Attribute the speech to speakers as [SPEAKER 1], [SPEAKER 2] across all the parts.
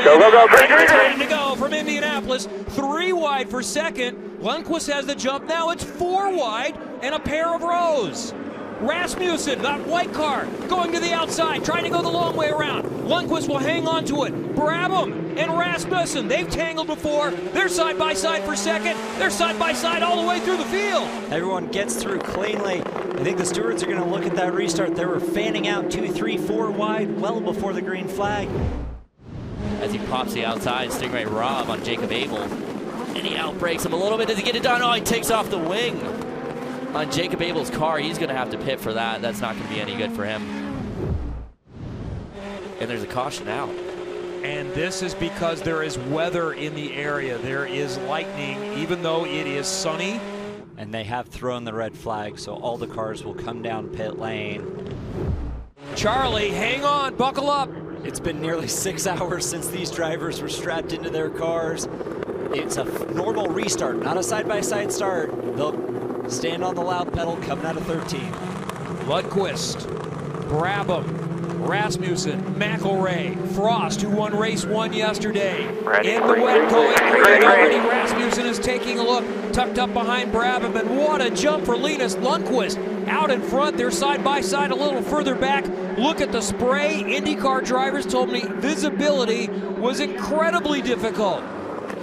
[SPEAKER 1] Go, go, go. Green,
[SPEAKER 2] And
[SPEAKER 1] green,
[SPEAKER 2] time
[SPEAKER 1] green.
[SPEAKER 2] to go from Indianapolis. 3 wide for second. Lundqvist has the jump. Now it's 4 wide and a pair of rows. Rasmussen, that white car, going to the outside, trying to go the long way around. Lundqvist will hang on to it. Brabham and Rasmussen, they've tangled before. They're side by side for second. They're side by side all the way through the field.
[SPEAKER 3] Everyone gets through cleanly. I think the stewards are going to look at that restart. They were fanning out 2, 3, 4 wide well before the green flag.
[SPEAKER 4] As he pops the outside, Stingray Rob on Jacob Abel. And he outbreaks him a little bit. Does he get it done? Oh, he takes off the wing on Jacob Abel's car. He's going to have to pit for that. That's not going to be any good for him. And there's a caution out.
[SPEAKER 2] And this is because there is weather in the area. There is lightning, even though it is sunny.
[SPEAKER 3] And they have thrown the red flag, so all the cars will come down pit lane.
[SPEAKER 2] Charlie, hang on, buckle up.
[SPEAKER 3] It's been nearly 6 hours since these drivers were strapped into their cars. It's a normal restart, not a side-by-side start. They'll stand on the loud pedal coming out of 13.
[SPEAKER 2] Lundqvist, Brabham, Rasmussen, McElray, Frost, who won race 1 yesterday.
[SPEAKER 1] Ready,
[SPEAKER 2] In the
[SPEAKER 1] green,
[SPEAKER 2] wet,
[SPEAKER 1] green,
[SPEAKER 2] going
[SPEAKER 1] green,
[SPEAKER 2] green
[SPEAKER 1] green,
[SPEAKER 2] already.
[SPEAKER 1] green.
[SPEAKER 2] Rasmussen is taking a look, tucked up behind Brabham, and what a jump for Linus Lundqvist. Out in front, they're side by side a little further back. Look at the spray. IndyCar drivers told me visibility was incredibly difficult.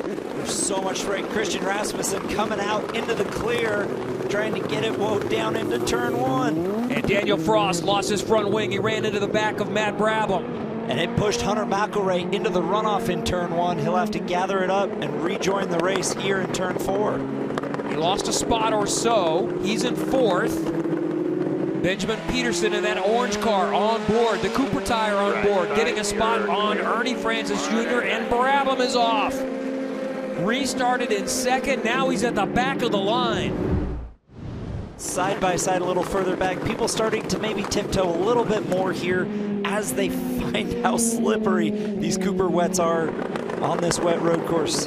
[SPEAKER 3] There's so much spray. Christian Rasmussen coming out into the clear, trying to get it woed down into turn 1.
[SPEAKER 2] And Daniel Frost lost his front wing. He ran into the back of Matt Brabham.
[SPEAKER 3] And it pushed Hunter McElray into the runoff in turn 1. He'll have to gather it up and rejoin the race here in turn 4.
[SPEAKER 2] He lost a spot or so. He's in 4th. Benjamin Peterson in that orange car on board, the Cooper tire on board, getting a spot on Ernie Francis Jr., and Brabham is off. Restarted in 2nd, now he's at the back of the line.
[SPEAKER 3] Side by side a little further back, people starting to maybe tiptoe a little bit more here as they find how slippery these Cooper wets are on this wet road course.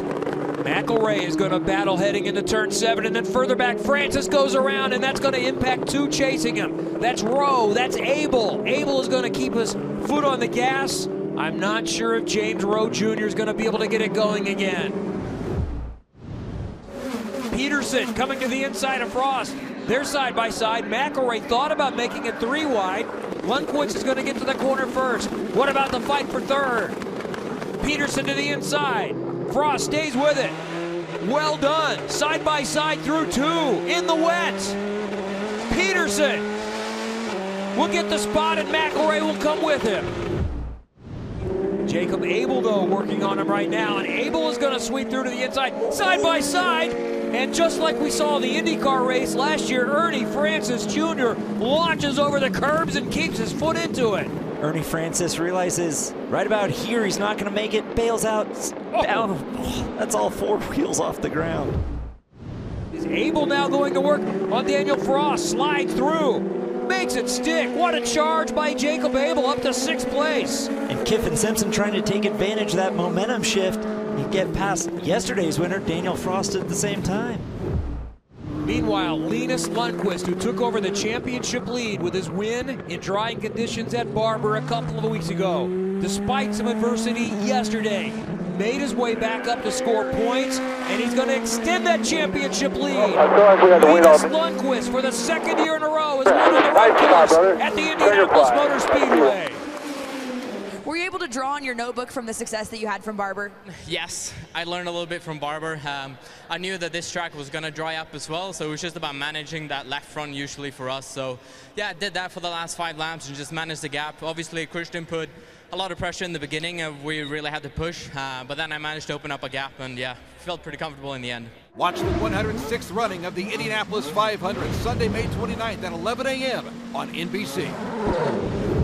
[SPEAKER 2] McElray is going to battle heading into turn 7, and then further back Francis goes around, and that's going to impact 2 chasing him. That's Rowe, that's Abel. Abel is going to keep his foot on the gas. I'm not sure if James Rowe Jr. is going to be able to get it going again. Peterson coming to the inside of Frost. They're side by side. McElray thought about making it 3 wide. Lundqvist is going to get to the corner first. What about the fight for 3rd? Peterson to the inside. Frost stays with it. Well done. Side by side through 2 in the wet. Peterson will get the spot, and McElray will come with him. Jacob Abel, though, working on him right now, and Abel is going to sweep through to the inside, side by side, and just like we saw in the IndyCar race last year, Ernie Francis Jr. launches over the curbs and keeps his foot into it.
[SPEAKER 3] Ernie Francis realizes right about here he's not going to make it, bails out, down. That's all 4 wheels off the ground.
[SPEAKER 2] Is Abel now going to work on Daniel Frost, slides through, makes it stick. What a charge by Jacob Abel, up to 6th place.
[SPEAKER 3] And Kiffin Simpson trying to take advantage of that momentum shift and get past yesterday's winner, Daniel Frost, at the same time.
[SPEAKER 2] Meanwhile, Linus Lundqvist, who took over the championship lead with his win in drying conditions at Barber a couple of weeks ago, despite some adversity yesterday, made his way back up to score points, and he's going to extend that championship lead. Linus Lundqvist, for the 2nd year in a row, has won the road course at the Indianapolis Motor Speedway.
[SPEAKER 5] Were you able to draw on your notebook from the success that you had from Barber?
[SPEAKER 6] Yes, I learned a little bit from Barber. I knew that this track was going to dry up as well, so it was just about managing that left front usually for us. So yeah, I did that for the last 5 laps and just managed the gap. Obviously, Christian put a lot of pressure in the beginning. We really had to push, but then I managed to open up a gap, and yeah, felt pretty comfortable in the end.
[SPEAKER 7] Watch the 106th running of the Indianapolis 500, Sunday, May 29th at 11 a.m. on NBC.